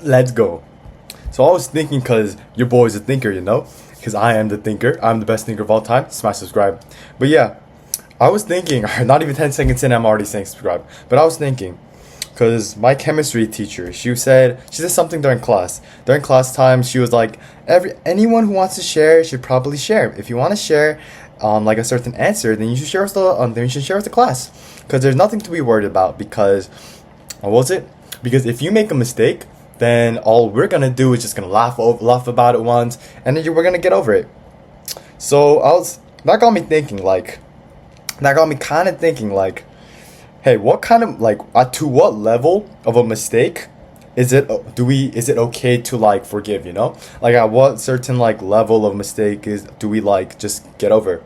Let's go. So I was thinking, because your boy's a thinker, because I am the thinker. I'm the best thinker of all time. Smash subscribe. But yeah, I was thinking, not even 10 seconds in, I'm already saying subscribe. But I was thinking, because my chemistry teacher, she said something during class. During class time, she was like, anyone who wants to share should probably share. If you want to share, like a certain answer, then you should share with the class. Because there's nothing to be worried about. Because, what was it? Because if you make a mistake, then all we're gonna do is just gonna laugh about it once, and then we're gonna get over it. So that got me thinking, that got me kind of thinking, hey, what kind of to what level of a mistake is it okay to forgive? Like at what certain level of mistake do we just get over?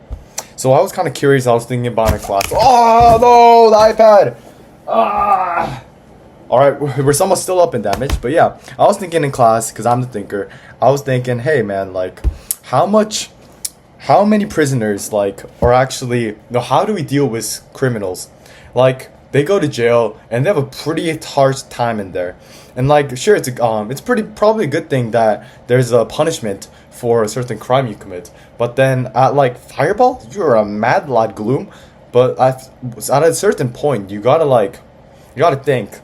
So I was kind of curious. I was thinking about in class. Oh no, the iPad. Ah. All right, we're somewhat still up in damage, but yeah, I was thinking in class, because I'm the thinker. I was thinking, hey man, how many prisoners are actually, how do we deal with criminals? They go to jail and they have a pretty harsh time in there, and sure, it's probably a good thing that there's a punishment for a certain crime you commit, but then at Fireball, you're a mad lad Gloom, but at a certain point, you gotta think.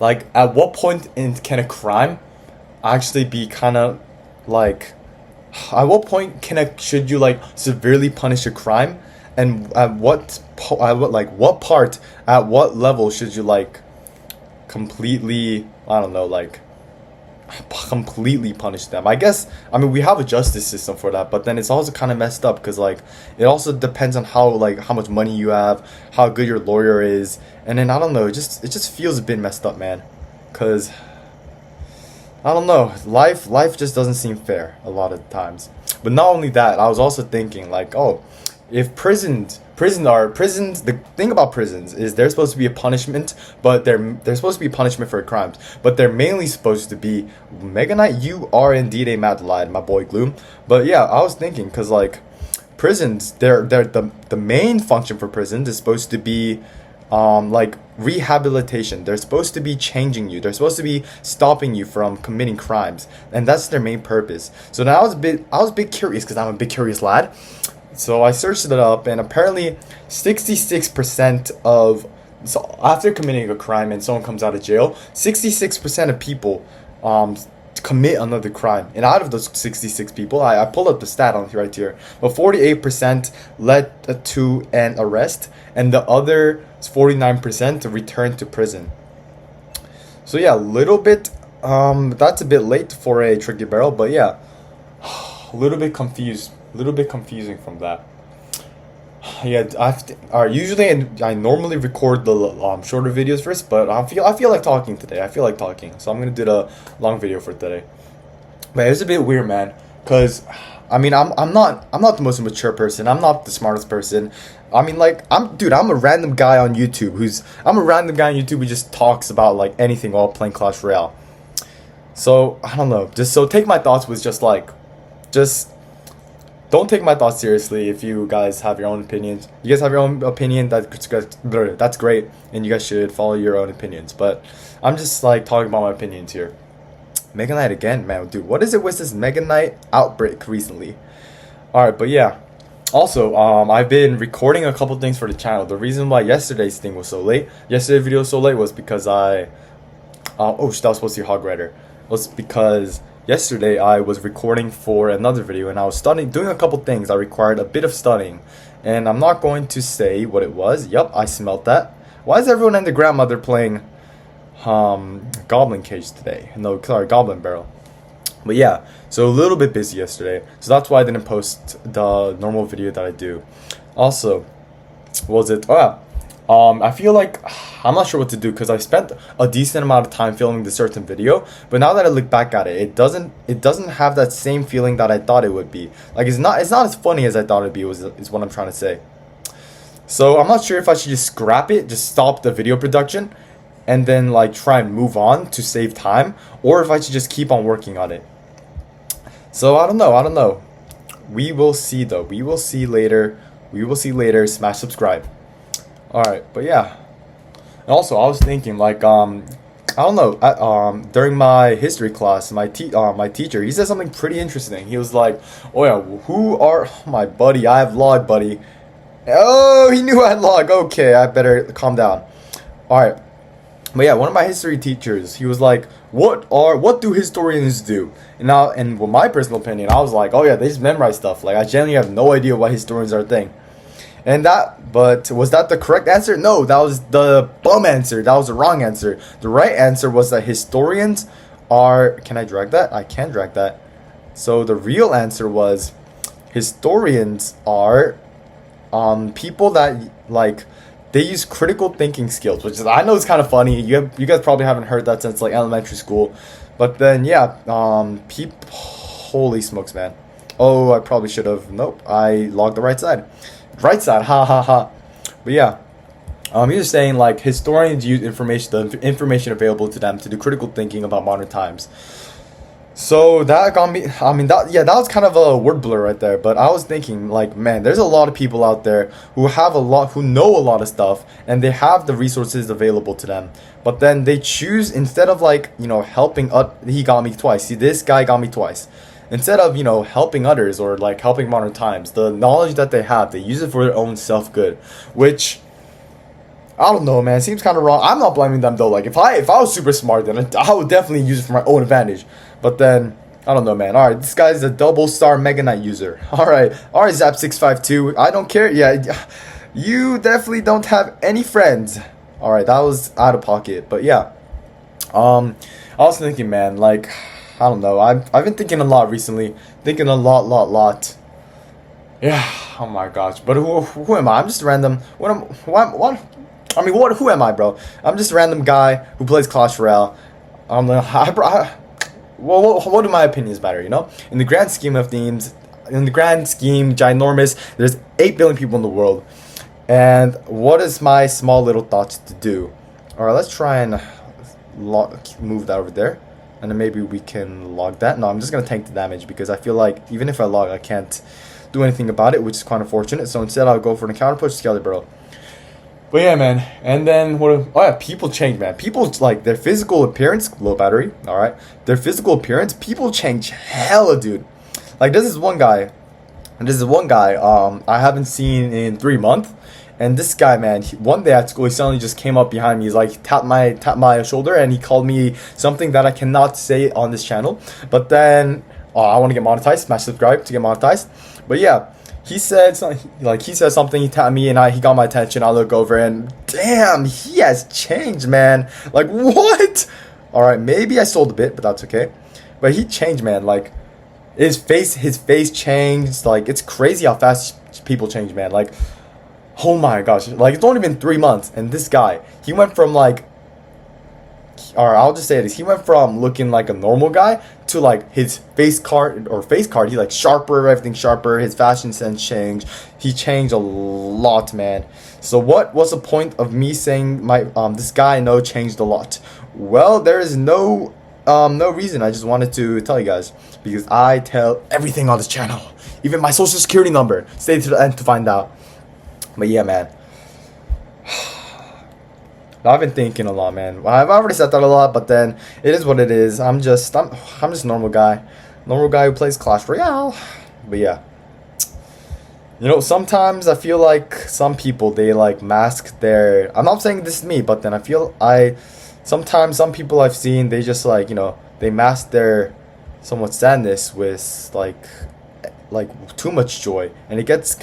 At what point can a crime actually be kind of like? At what point should you severely punish a crime, and what part, at what level should you completely, I don't know, completely punish them? I mean, we have a justice system for that, but then it's also kind of messed up, because it also depends on how much money you have, how good your lawyer is, and then I don't know, it just feels a bit messed up, man, because I don't know, life just doesn't seem fair a lot of times. But not only that, I was also thinking oh, if prisons, the thing about prisons is they're supposed to be a punishment, but they're supposed to be punishment for crimes, but they're mainly supposed to be, Mega Knight, you are indeed a mad lad, my boy Gloom. But yeah, I was thinking, because prisons, they're the main function for prisons is supposed to be rehabilitation. They're supposed to be changing you. They're supposed to be stopping you from committing crimes, and that's their main purpose. So now I was a bit curious, because I'm a big curious lad. So I searched it up, and apparently 66% of, so after committing a crime and someone comes out of jail, 66% of people commit another crime. And out of those 66 people, I pulled up the stat on right here, but 48% led to an arrest, and the other 49% to return to prison. So yeah, a little bit, that's a bit late for a tricky barrel, but yeah, a little bit confusing from that. Yeah, usually I normally record the shorter videos first, but I feel like talking today. I feel like talking, so I'm gonna do the long video for today. But it's a bit weird, man, because I mean I'm not the most mature person. I'm not the smartest person. I mean, I'm a random guy on YouTube who just talks about anything while playing Clash Royale. So I don't know. Just so take my thoughts with just don't take my thoughts seriously. If you guys have your own opinions, you guys have your own opinion, that's great, and you guys should follow your own opinions. But I'm just talking about my opinions here. Mega Knight again, man, dude. What is it with this Mega Knight outbreak recently? All right, but yeah. Also, I've been recording a couple things for the channel. The reason why yesterday's video was so late was because that was supposed to be Hog Rider. Was because yesterday I was recording for another video, and I was doing a couple things that required a bit of studying, and I'm not going to say what it was. Yup, I smelt that. Why is everyone and their grandmother playing Goblin Cage today? No, sorry, Goblin Barrel. But yeah, so a little bit busy yesterday, so that's why I didn't post the normal video that I do. Also, what was it? Oh yeah. I feel like I'm not sure what to do, because I spent a decent amount of time filming this certain video, but now that I look back at it, it doesn't have that same feeling that I thought it would be. It's not as funny as I thought it'd be. Is what I'm trying to say. So I'm not sure if I should just scrap it, just stop the video production, and then try and move on to save time, or if I should just keep on working on it. So I don't know. We will see though. We will see later. Smash subscribe. Alright, but yeah. And also, I was thinking, I I don't know. During my history class, my teacher, he said something pretty interesting. He was like, "Oh yeah, who are my buddy? I have log, buddy." Oh, he knew I had log. Okay, I better calm down. All right. But yeah, one of my history teachers, he was like, what do historians do?" And with my personal opinion, I was like, "Oh yeah, they just memorize stuff. Like I genuinely have no idea why historians are a thing." But was that the correct answer? No, that was the bum answer. That was the wrong answer. The right answer was that historians are. Can I drag that? I can drag that. So the real answer was historians are people that like they use critical thinking skills, which is I know it's kind of funny. You guys probably haven't heard that since like elementary school, but then yeah, holy smokes, man. Oh, I probably should have. Nope, I logged the right side. Right side, ha ha ha. But yeah, you're just saying like historians use the information available to them to do critical thinking about modern times. So that got me. I mean, that was kind of a word blur right there. But I was thinking, like, man, there's a lot of people out there who know a lot of stuff, and they have the resources available to them. But then they choose instead of like helping. He got me twice. See, this guy got me twice. Instead of helping others or like helping modern times, the knowledge that they have, they use it for their own self good, which. I don't know, man. It seems kind of wrong. I'm not blaming them though. Like if I was super smart, then I would definitely use it for my own advantage. But then I don't know, man. All right, this guy's a double star Mega Knight user. All right, Zap652. I don't care. Yeah, you definitely don't have any friends. All right, that was out of pocket. But yeah, I was thinking, man. Like I don't know. I've been thinking a lot recently. Thinking a lot. Yeah. Oh my gosh. But who am I? I'm just a random. What? I mean, who am I, bro? I'm just a random guy who plays Clash Royale. What do my opinions matter, In the grand scheme of things, ginormous, there's 8 billion people in the world. And what is my small little thoughts to do? Alright, let's try and move that over there. And then maybe we can log that. No, I'm just going to tank the damage because I feel like even if I log, I can't do anything about it, which is kind of fortunate. So instead, I'll go for an counter push Skelly Burrow. But yeah, man. And then people change, man. People like their physical appearance, low battery, all right. Their physical appearance, people change hella, dude. Like this is one guy I haven't seen in 3 months. And this guy, man, one day at school, he suddenly just came up behind me. He's like tapped my shoulder, and he called me something that I cannot say on this channel. But then I want to get monetized. Smash subscribe to get monetized. But yeah. He said something, he tapped me, and he got my attention. I look over, and damn, he has changed, man. Like, what? Alright, maybe I sold a bit, but that's okay. But he changed, man. Like, his face changed. Like, it's crazy how fast people change, man. Like, oh my gosh. Like, it's only been 3 months, and this guy, he went from, like, alright, I'll just say this. He went from looking like a normal guy to like his face card, he like sharper, everything sharper. His fashion sense changed. He changed a lot, man. So what was the point of me saying this guy I know changed a lot? Well, there is no reason. I just wanted to tell you guys because I tell everything on this channel, even my social security number. Stay to the end to find out. But yeah, man. I've been thinking a lot, man. I've already said that a lot, but then it is what it is. I'm just a normal guy who plays Clash Royale. But yeah, sometimes I feel like some people they like mask their. I'm not saying this is me, but then sometimes some people I've seen they just like they mask their somewhat sadness with like too much joy, and it gets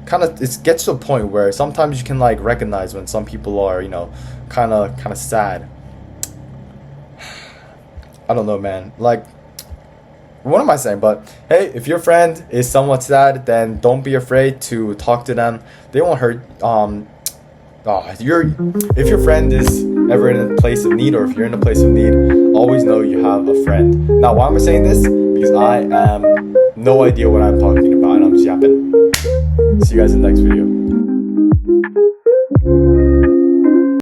it gets to a point where sometimes you can like recognize when some people are kind of sad. I don't know, man. Like, what am I saying? But hey, if your friend is somewhat sad, then don't be afraid to talk to them. They won't hurt. If your friend is ever in a place of need, or if you're in a place of need, always know you have a friend. Now, why am I saying this? Because I am no idea what I'm talking about, and I'm just yapping. See you guys in the next video.